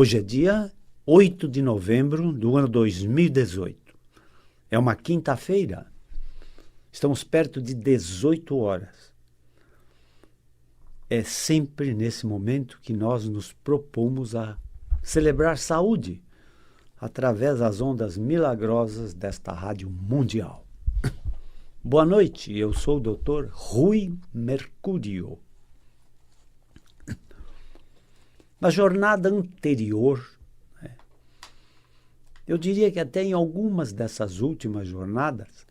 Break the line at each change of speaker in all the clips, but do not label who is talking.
Hoje é dia 8 de novembro do ano 2018. É uma quinta-feira. Estamos perto de 18 horas. É sempre nesse momento que nós nos propomos a celebrar saúde através das ondas milagrosas desta rádio mundial. Boa noite, eu sou o Dr. Rui Mercúrio. Na jornada anterior, eu diria que até em algumas dessas últimas jornadas,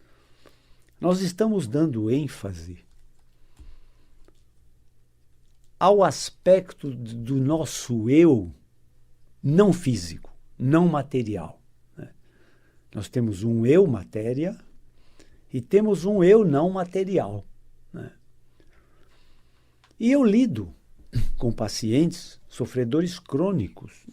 nós estamos dando ênfase ao aspecto do nosso eu não físico, não material. Nós temos um eu matéria e temos um eu não material. E eu lido com pacientes sofredores crônicos,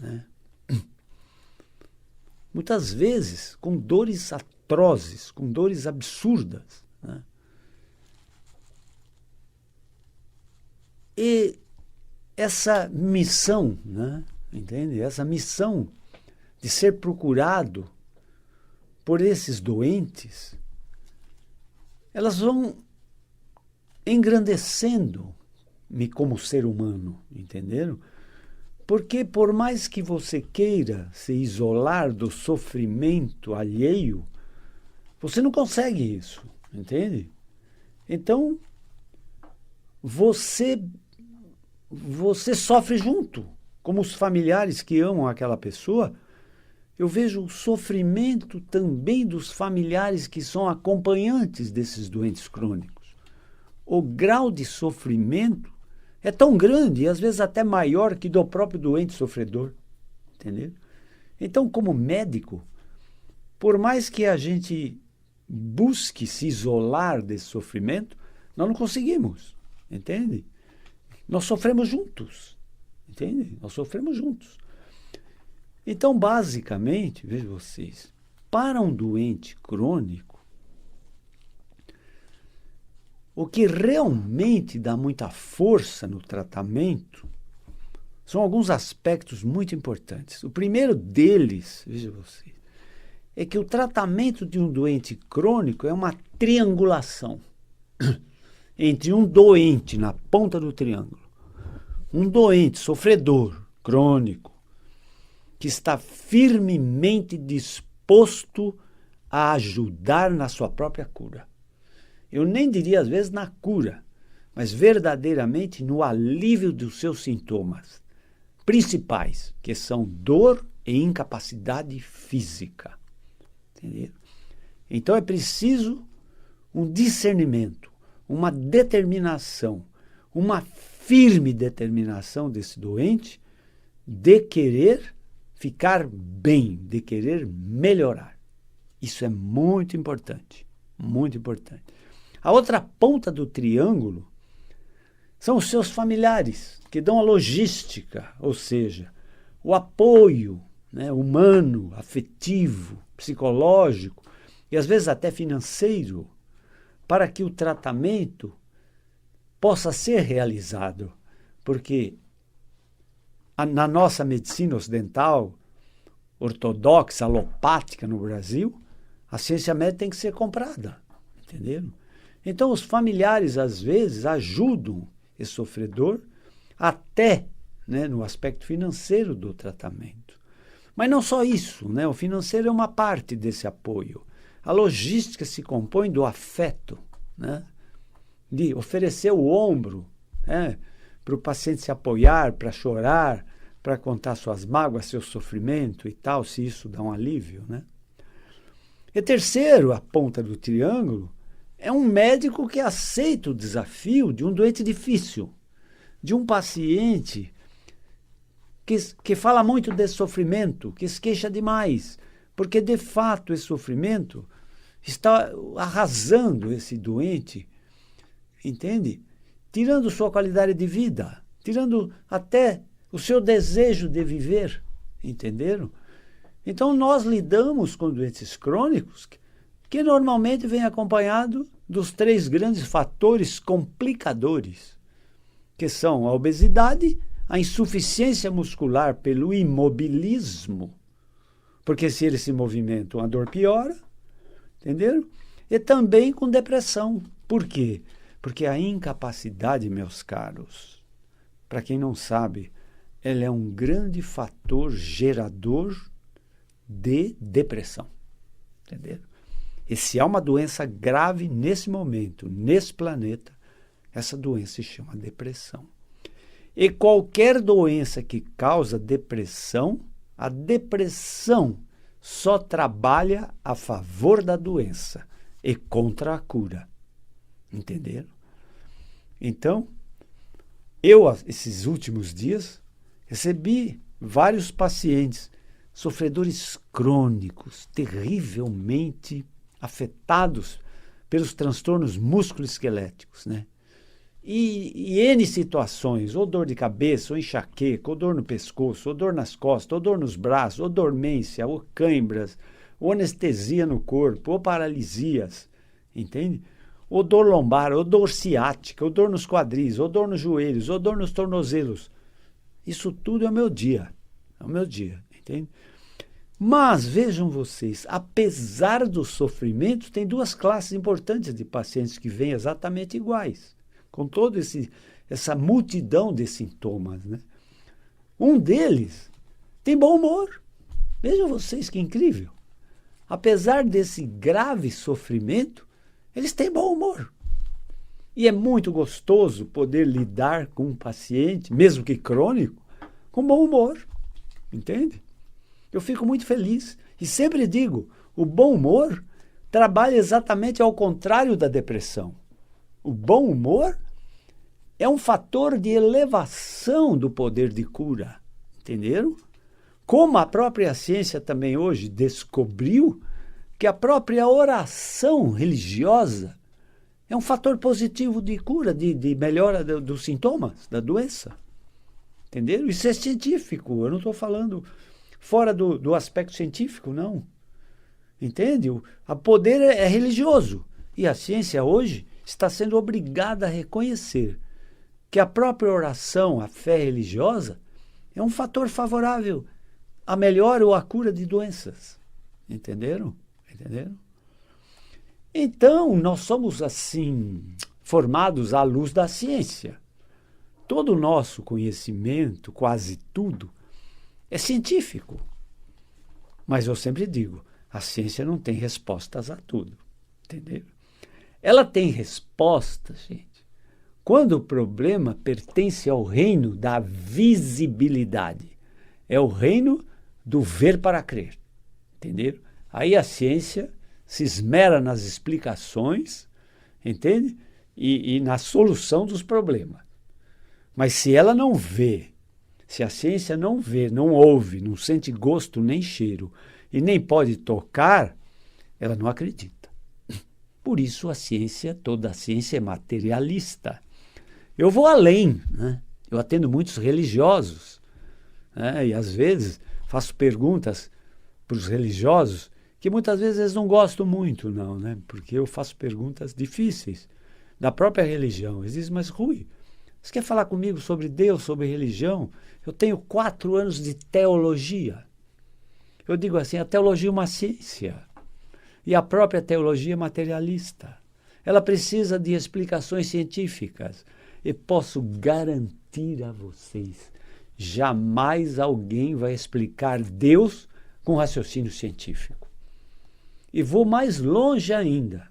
muitas vezes com dores atrozes, com dores absurdas. E essa missão, entende? Essa missão de ser procurado por esses doentes, elas vão engrandecendo-me como ser humano, entenderam? Porque por mais que você queira se isolar do sofrimento alheio, você não consegue isso, entende? Então, você sofre junto, como os familiares que amam aquela pessoa. Eu vejo o sofrimento também dos familiares que são acompanhantes desses doentes crônicos. O grau de sofrimento é tão grande, e às vezes até maior que do próprio doente sofredor, entendeu? Então, como médico, por mais que a gente busque se isolar desse sofrimento, nós não conseguimos, entende? Nós sofremos juntos, entende? Nós sofremos juntos. Então, basicamente, vejam vocês, para um doente crônico, o que realmente dá muita força no tratamento são alguns aspectos muito importantes. O primeiro deles, vejam vocês, é que o tratamento de um doente crônico é uma triangulação entre um doente na ponta do triângulo, um doente sofredor crônico, que está firmemente disposto a ajudar na sua própria cura. Eu nem diria, às vezes, na cura, mas verdadeiramente no alívio dos seus sintomas principais, que são dor e incapacidade física. Entendeu? Então é preciso um discernimento, uma determinação, uma firme determinação desse doente de querer ficar bem, de querer melhorar. Isso é muito importante, muito importante. A outra ponta do triângulo são os seus familiares, que dão a logística, ou seja, o apoio, humano, afetivo, psicológico e às vezes até financeiro, para que o tratamento possa ser realizado. Porque na nossa medicina ocidental, ortodoxa, alopática no Brasil, a ciência médica tem que ser comprada, entenderam? Então, os familiares, às vezes, ajudam esse sofredor até no aspecto financeiro do tratamento. Mas não só isso, o financeiro é uma parte desse apoio. A logística se compõe do afeto, de oferecer o ombro para o paciente se apoiar, para chorar, para contar suas mágoas, seu sofrimento e tal, se isso dá um alívio. E terceiro, a ponta do triângulo, é um médico que aceita o desafio de um doente difícil, de um paciente que fala muito desse sofrimento, que se queixa demais, porque de fato esse sofrimento está arrasando esse doente, entende? Tirando sua qualidade de vida, tirando até o seu desejo de viver, entenderam? Então nós lidamos com doentes crônicos que normalmente vem acompanhado dos 3 grandes fatores complicadores, que são a obesidade, a insuficiência muscular pelo imobilismo, porque se ele se movimenta, a dor piora, entenderam? E também com depressão. Por quê? Porque a incapacidade, meus caros, para quem não sabe, ela é um grande fator gerador de depressão. Entenderam? E se há uma doença grave nesse momento, nesse planeta, essa doença se chama depressão. E qualquer doença que causa depressão, a depressão só trabalha a favor da doença e contra a cura. Entenderam? Então, esses últimos dias, recebi vários pacientes, sofredores crônicos, terrivelmente afetados pelos transtornos musculoesqueléticos, né? E N situações, ou dor de cabeça, ou enxaqueca, ou dor no pescoço, ou dor nas costas, ou dor nos braços, ou dormência, ou cãibras, ou anestesia no corpo, ou paralisias, entende? Ou dor lombar, ou dor ciática, ou dor nos quadris, ou dor nos joelhos, ou dor nos tornozelos. Isso tudo é o meu dia, entende? Mas vejam vocês, apesar do sofrimento, tem duas classes importantes de pacientes que vêm exatamente iguais, com toda essa multidão de sintomas, né? Um deles tem bom humor. Vejam vocês que incrível. Apesar desse grave sofrimento, eles têm bom humor. E é muito gostoso poder lidar com um paciente, mesmo que crônico, com bom humor. Entende? Eu fico muito feliz. E sempre digo, o bom humor trabalha exatamente ao contrário da depressão. O bom humor é um fator de elevação do poder de cura. Entenderam? Como a própria ciência também hoje descobriu que a própria oração religiosa é um fator positivo de cura, de melhora dos sintomas da doença. Entenderam? Isso é científico, eu não estou falando fora do aspecto científico, não. Entende? O poder é religioso. E a ciência hoje está sendo obrigada a reconhecer que a própria oração, a fé religiosa, é um fator favorável à melhora ou à cura de doenças. Entenderam? Então, nós somos assim, formados à luz da ciência. Todo o nosso conhecimento, quase tudo, é científico. Mas eu sempre digo, a ciência não tem respostas a tudo. Entenderam? Ela tem respostas, gente, quando o problema pertence ao reino da visibilidade. É o reino do ver para crer. Entenderam? Aí a ciência se esmera nas explicações, entende? E na solução dos problemas. Mas se ela não vê, se a ciência não vê, não ouve, não sente gosto nem cheiro e nem pode tocar, ela não acredita. Por isso toda a ciência é materialista. Eu vou além, né? Eu atendo muitos religiosos, né? E às vezes faço perguntas para os religiosos que muitas vezes eles não gostam muito, não, né? Porque eu faço perguntas difíceis da própria religião. Eles dizem, mas Rui, você quer falar comigo sobre Deus, sobre religião? Eu tenho 4 anos de teologia. Eu digo assim, a teologia é uma ciência. E a própria teologia é materialista. Ela precisa de explicações científicas. E posso garantir a vocês, jamais alguém vai explicar Deus com raciocínio científico. E vou mais longe ainda.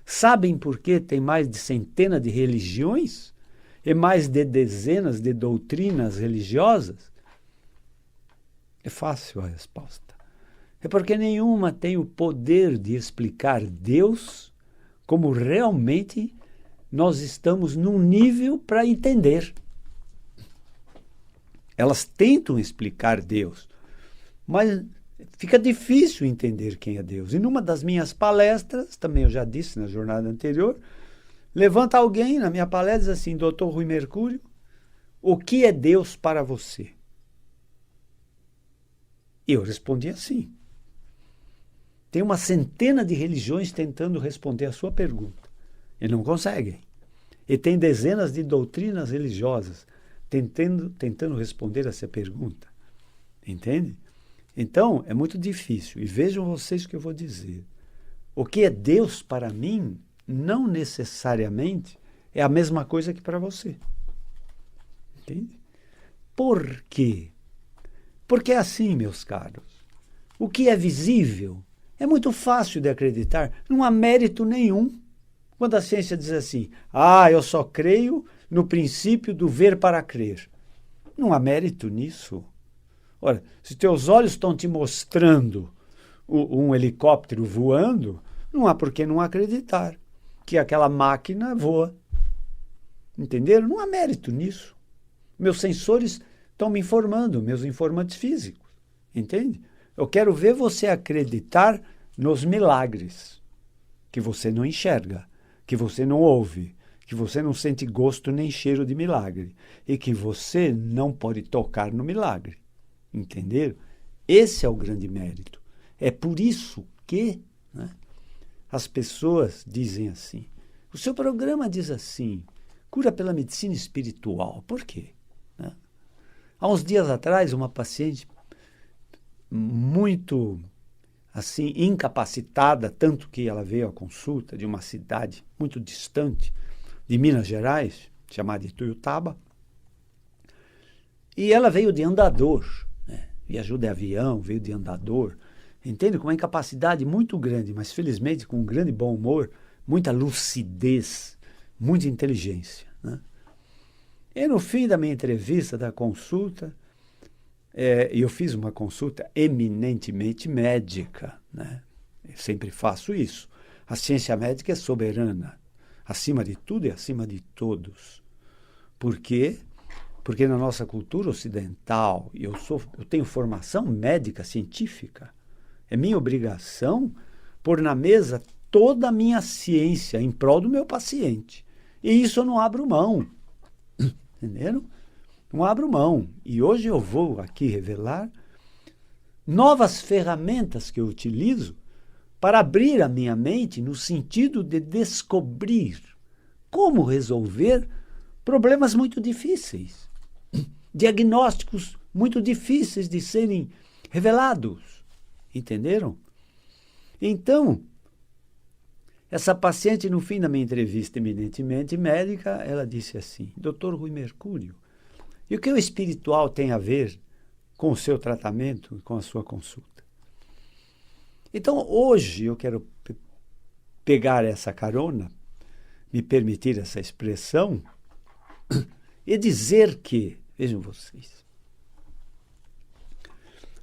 Sabem por que tem mais de centenas de religiões e mais de dezenas de doutrinas religiosas? É fácil a resposta. É porque nenhuma tem o poder de explicar Deus como realmente nós estamos num nível para entender. Elas tentam explicar Deus, mas fica difícil entender quem é Deus. E numa das minhas palestras, também eu já disse na jornada anterior, levanta alguém na minha palestra e diz assim, Dr. Rui Mercúrio, o que é Deus para você? E eu respondi assim. Tem uma centena de religiões tentando responder a sua pergunta. E não conseguem. E tem dezenas de doutrinas religiosas tentando responder essa pergunta. Entende? Então, é muito difícil. E vejam vocês o que eu vou dizer. O que é Deus para mim, não necessariamente é a mesma coisa que para você. Entende? Por quê? Porque é assim, meus caros. O que é visível é muito fácil de acreditar. Não há mérito nenhum. Quando a ciência diz assim, eu só creio no princípio do ver para crer. Não há mérito nisso. Ora, se teus olhos estão te mostrando um helicóptero voando, não há por que não acreditar que aquela máquina voa. Entenderam? Não há mérito nisso. Meus sensores estão me informando, meus informantes físicos. Entende? Eu quero ver você acreditar nos milagres que você não enxerga, que você não ouve, que você não sente gosto nem cheiro de milagre e que você não pode tocar no milagre. Entenderam? Esse é o grande mérito. É por isso que, né, as pessoas dizem assim. O seu programa diz assim, cura pela medicina espiritual. Por quê? Né? Há uns dias atrás, uma paciente muito assim incapacitada, tanto que ela veio à consulta de uma cidade muito distante de Minas Gerais, chamada Ituiutaba, e ela veio de andador, né? Viajou de avião, veio de andador, entende? Com uma incapacidade muito grande, mas felizmente com um grande bom humor, muita lucidez, muita inteligência, né? E no fim da minha entrevista, da consulta, eu fiz uma consulta eminentemente médica, né? Eu sempre faço isso. A ciência médica é soberana, acima de tudo e acima de todos. Por quê? Porque na nossa cultura ocidental, eu tenho formação médica científica, é minha obrigação pôr na mesa toda a minha ciência em prol do meu paciente. E isso eu não abro mão. Entenderam? Não abro mão. E hoje eu vou aqui revelar novas ferramentas que eu utilizo para abrir a minha mente no sentido de descobrir como resolver problemas muito difíceis, diagnósticos muito difíceis de serem revelados. Entenderam? Então, essa paciente, no fim da minha entrevista eminentemente médica, ela disse assim, Dr. Rui Mercúrio, e o que o espiritual tem a ver com o seu tratamento, com a sua consulta? Então, hoje eu quero pegar essa carona, me permitir essa expressão, e dizer que, vejam vocês,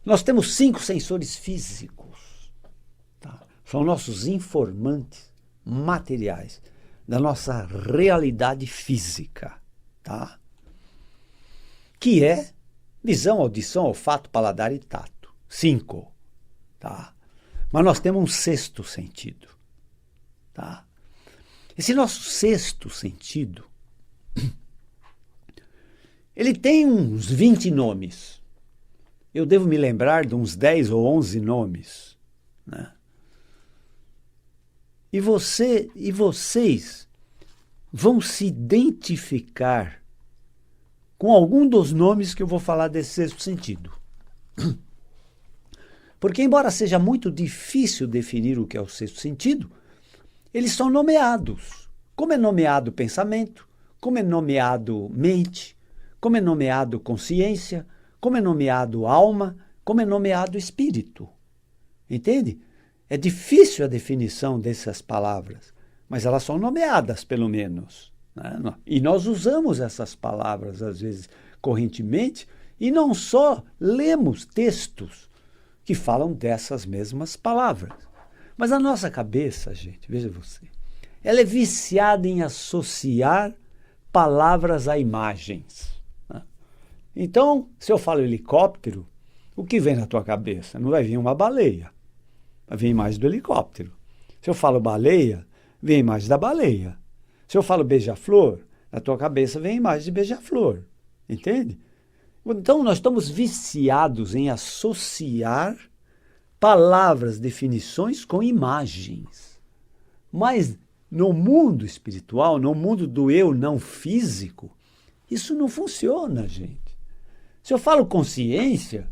nós temos 5 sensores físicos, tá? São nossos informantes materiais da nossa realidade física, tá? Que é visão, audição, olfato, paladar e tato. 5, tá? Mas nós temos um 6º sentido, tá? Esse nosso 6º sentido, ele tem uns 20 nomes. Eu devo me lembrar de uns 10 ou 11 nomes, né? E vocês vão se identificar com algum dos nomes que eu vou falar desse 6º sentido. Porque, embora seja muito difícil definir o que é o 6º sentido, eles são nomeados. Como é nomeado pensamento, como é nomeado mente, como é nomeado consciência, como é nomeado alma, como é nomeado espírito. Entende? É difícil a definição dessas palavras, mas elas são nomeadas, pelo menos, né? E nós usamos essas palavras, às vezes, correntemente, e não só lemos textos que falam dessas mesmas palavras. Mas a nossa cabeça, gente, veja você, ela é viciada em associar palavras a imagens, né? Então, se eu falo helicóptero, o que vem na tua cabeça? Não vai vir uma baleia, vai vir a imagem do helicóptero. Se eu falo baleia, vem a imagem da baleia. Se eu falo beija-flor, na tua cabeça vem a imagem de beija-flor. Entende? Então, nós estamos viciados em associar palavras, definições com imagens. Mas no mundo espiritual, no mundo do eu não físico, Isso não funciona, gente. Se eu falo consciência,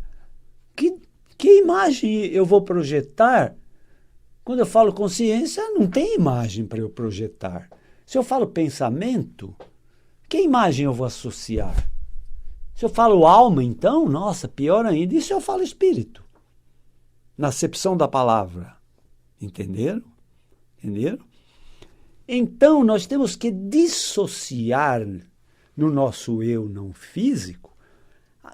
que imagem eu vou projetar? Quando eu falo consciência, não tem imagem para eu projetar. Se eu falo pensamento, que imagem eu vou associar? Se eu falo alma, então, nossa, pior ainda. E se eu falo espírito? Na acepção da palavra. Entenderam? Entenderam? Então, nós temos que dissociar no nosso eu não físico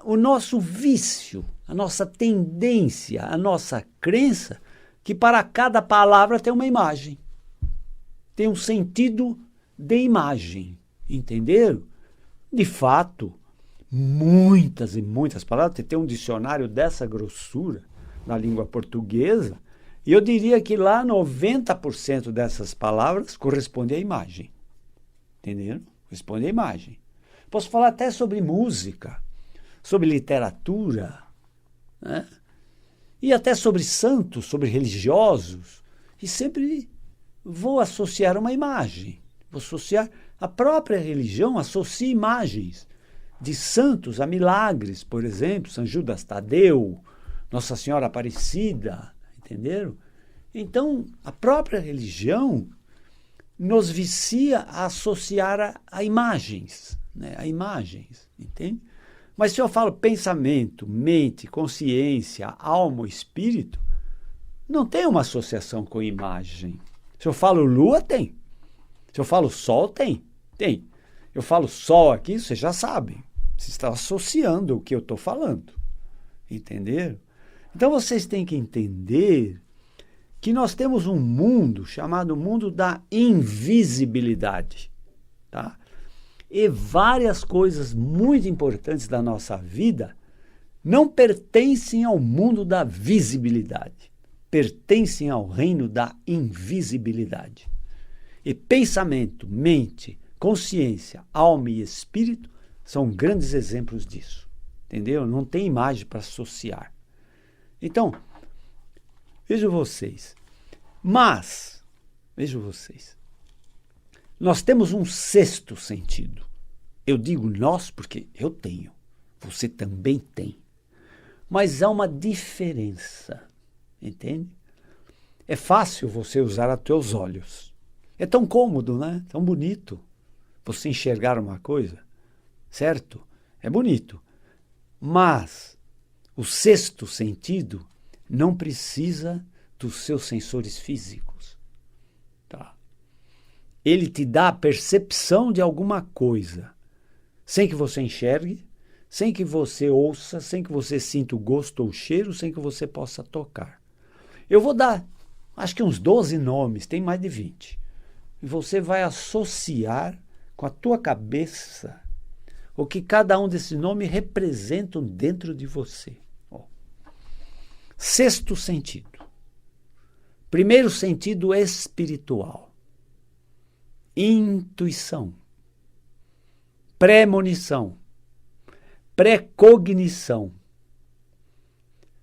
o nosso vício, a nossa tendência, a nossa crença, que para cada palavra tem uma imagem. Tem um sentido de imagem. Entenderam? De fato, muitas e muitas palavras, tem um dicionário dessa grossura na língua portuguesa, e eu diria que lá 90% dessas palavras correspondem à imagem. Entenderam? Corresponde à imagem. Posso falar até sobre música, sobre literatura, né? E até sobre santos, sobre religiosos, e sempre vou associar uma imagem. Vou associar a própria religião, associa imagens de santos a milagres, por exemplo, São Judas Tadeu, Nossa Senhora Aparecida, entenderam? Então, a própria religião nos vicia a associar a imagens, né? A imagens, entende? Mas se eu falo pensamento, mente, consciência, alma, espírito, não tem uma associação com imagem. Se eu falo lua, tem. Se eu falo sol, tem. Tem. Eu falo sol aqui, vocês já sabem. Você está associando o que eu estou falando. Entenderam? Então vocês têm que entender que nós temos um mundo chamado mundo da invisibilidade. Tá? E várias coisas muito importantes da nossa vida não pertencem ao mundo da visibilidade. Pertencem ao reino da invisibilidade. E pensamento, mente, consciência, alma e espírito são grandes exemplos disso. Entendeu? Não tem imagem para associar. Então, vejam vocês. Mas, vejam vocês. Nós temos um sexto sentido. Eu digo nós porque eu tenho. Você também tem. Mas há uma diferença. Entende? É fácil você usar os teus olhos. É tão cômodo, né? Tão bonito você enxergar uma coisa. Certo? É bonito. Mas o sexto sentido não precisa dos seus sensores físicos. Tá? Ele te dá a percepção de alguma coisa, sem que você enxergue, sem que você ouça, sem que você sinta o gosto ou o cheiro, sem que você possa tocar. Eu vou dar, acho que uns 12 nomes, tem mais de 20. E você vai associar com a tua cabeça o que cada um desses nomes representam dentro de você. Ó. Sexto sentido. Primeiro sentido espiritual. Intuição, premonição, precognição,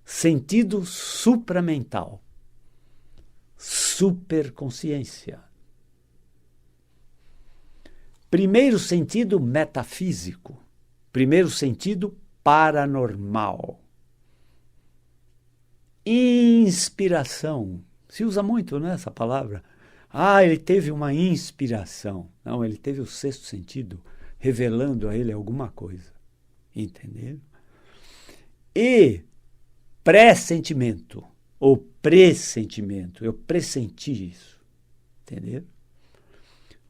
sentido supramental, superconsciência. Primeiro sentido metafísico, primeiro sentido paranormal. Inspiração, se usa muito, né, essa palavra. Ah, ele teve uma inspiração. Não, ele teve o sexto sentido, revelando a ele alguma coisa. Entenderam? E pressentimento, ou pressentimento. Eu pressenti isso. Entenderam?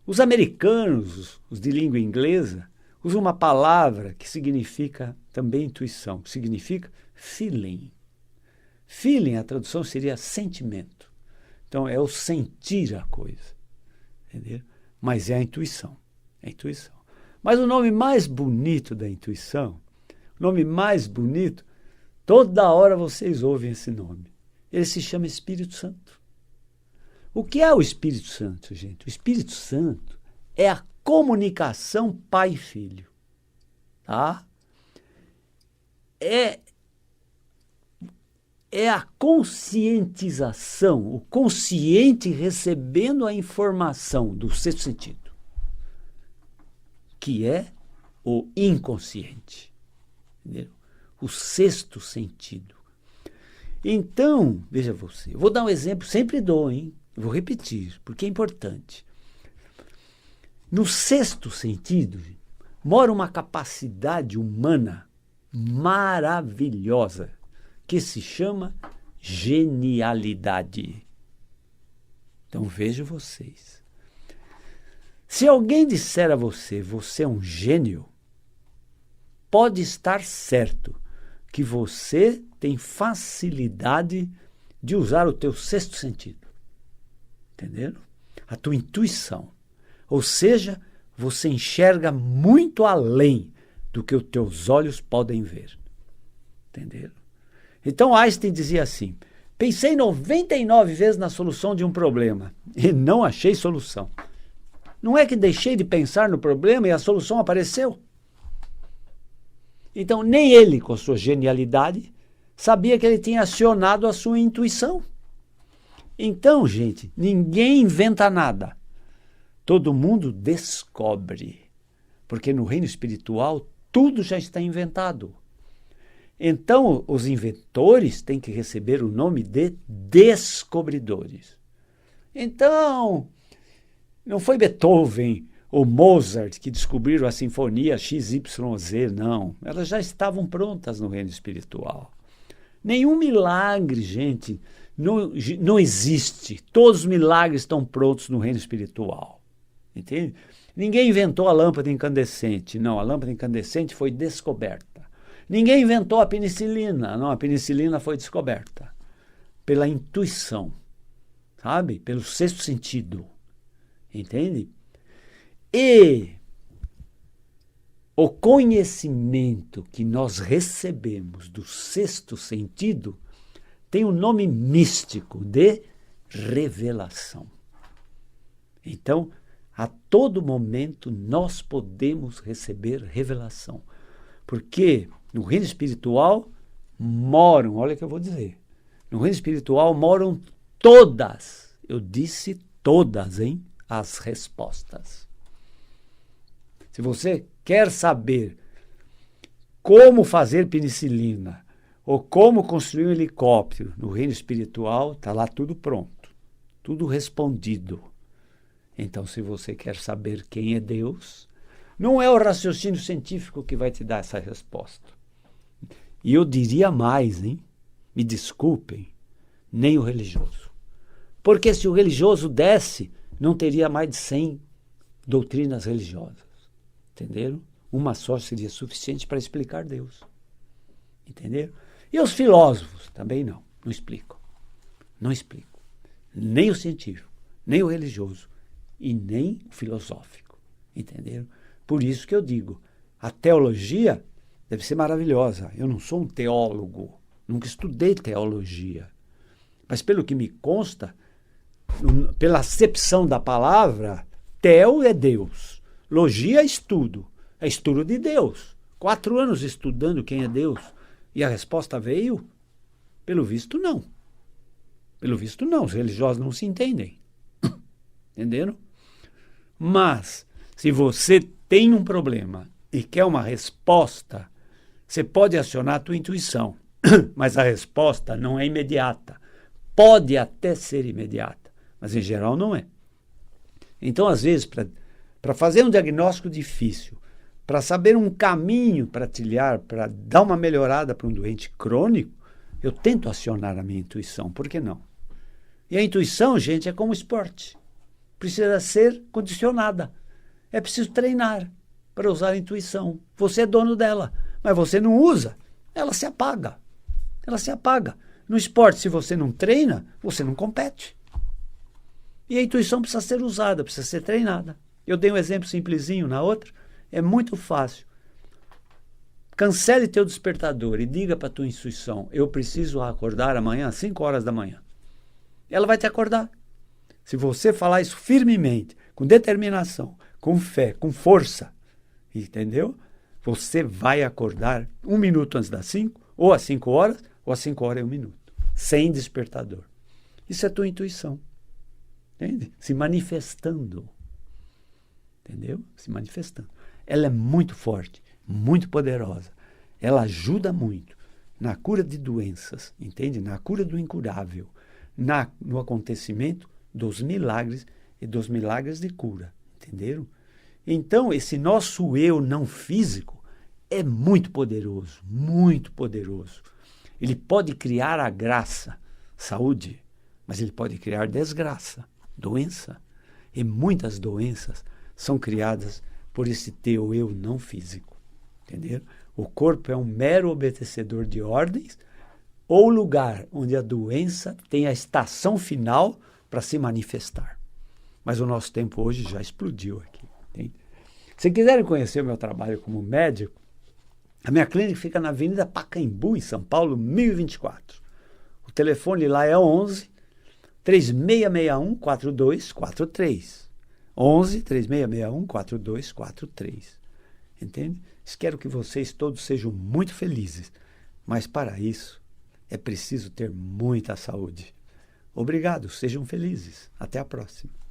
Os americanos, os de língua inglesa, usam uma palavra que significa também intuição, que significa feeling. Feeling, a tradução seria sentimento. Então, é o sentir a coisa, entendeu? Mas é a intuição, é a intuição. Mas o nome mais bonito da intuição, o nome mais bonito, toda hora vocês ouvem esse nome. Ele se chama Espírito Santo. O que é o Espírito Santo, gente? O Espírito Santo é a comunicação pai e filho, tá? É a conscientização, o consciente recebendo a informação do sexto sentido, que é o inconsciente. Entendeu? O sexto sentido. Então, veja você, eu vou dar um exemplo, sempre dou, hein? Eu vou repetir, porque é importante. No sexto sentido, mora uma capacidade humana maravilhosa, que se chama genialidade. Então vejam vocês. Se alguém disser a você, você é um gênio, pode estar certo que você tem facilidade de usar o teu sexto sentido. Entenderam? A tua intuição. Ou seja, você enxerga muito além do que os teus olhos podem ver. Entenderam? Então Einstein dizia assim: pensei 99 vezes na solução de um problema e não achei solução. Não é que deixei de pensar no problema e a solução apareceu? Então, nem ele, com sua genialidade, sabia que ele tinha acionado a sua intuição. Então, gente, ninguém inventa nada. Todo mundo descobre. Porque no reino espiritual, tudo já está inventado. Então, os inventores têm que receber o nome de descobridores. Então, não foi Beethoven ou Mozart que descobriram a sinfonia XYZ, não. Elas já estavam prontas no reino espiritual. Nenhum milagre, gente, não existe. Todos os milagres estão prontos no reino espiritual. Entende? Ninguém inventou a lâmpada incandescente. Não, a lâmpada incandescente foi descoberta. Ninguém inventou a penicilina. Não, a penicilina foi descoberta pela intuição, sabe? Pelo sexto sentido. Entende? E o conhecimento que nós recebemos do sexto sentido tem o nome místico de revelação. Então, a todo momento nós podemos receber revelação. Porque no reino espiritual moram, olha o que eu vou dizer, no reino espiritual moram todas, eu disse todas, hein, as respostas. Se você quer saber como fazer penicilina ou como construir um helicóptero no reino espiritual, está lá tudo pronto, tudo respondido. Então, se você quer saber quem é Deus, não é o raciocínio científico que vai te dar essa resposta. E eu diria mais, hein? Me desculpem, nem o religioso. Porque se o religioso desse, não teria mais de 100 doutrinas religiosas. Entenderam? Uma só seria suficiente para explicar Deus. Entenderam? E os filósofos também não explicam. Não explicam. Nem o científico, nem o religioso e nem o filosófico. Entenderam? Por isso que eu digo, a teologia deve ser maravilhosa. Eu não sou um teólogo, nunca estudei teologia. Mas pelo que me consta, pela acepção da palavra, teo é Deus. Logia é estudo de Deus. 4 anos estudando quem é Deus. E a resposta veio? Pelo visto, não. Pelo visto, não. Os religiosos não se entendem. Entenderam? Mas, se você tem um problema e quer uma resposta, você pode acionar a tua intuição. Mas a resposta não é imediata. Pode até ser imediata, mas em geral não é. Então, às vezes, para fazer um diagnóstico difícil, para saber um caminho para trilhar, para dar uma melhorada para um doente crônico, eu tento acionar a minha intuição. Por que não? E a intuição, gente, é como esporte. Precisa ser condicionada. É preciso treinar para usar a intuição. Você é dono dela, mas você não usa, ela se apaga. Ela se apaga. No esporte, se você não treina, você não compete. E a intuição precisa ser usada, precisa ser treinada. Eu dei um exemplo simplesinho na outra. É muito fácil. Cancele teu despertador e diga para a tua intuição: eu preciso acordar amanhã às 5 horas da manhã. Ela vai te acordar. Se você falar isso firmemente, com determinação, com fé, com força, entendeu? Você vai acordar 1 minuto antes das 5, ou às 5 horas, ou às 5 horas e 1 minuto. Sem despertador. Isso é tua intuição. Entende? Se manifestando. entendeu? Se manifestando. Ela é muito forte, muito poderosa. Ela ajuda muito na cura de doenças, entende? Na cura do incurável, no acontecimento dos milagres e dos milagres de cura, entenderam? Então, esse nosso eu não físico é muito poderoso, muito poderoso. Ele pode criar a graça, saúde, mas ele pode criar desgraça, doença. E muitas doenças são criadas por esse teu eu não físico, entendeu? O corpo é um mero obedecedor de ordens ou lugar onde a doença tem a estação final para se manifestar. Mas o nosso tempo hoje já explodiu aqui, entende? Se quiserem conhecer o meu trabalho como médico, a minha clínica fica na Avenida Pacaembu, em São Paulo, 1024. O telefone lá é 11 3661 4243. 11 3661 4243. Entende? Quero que vocês todos sejam muito felizes, mas para isso é preciso ter muita saúde. Obrigado, sejam felizes. Até a próxima.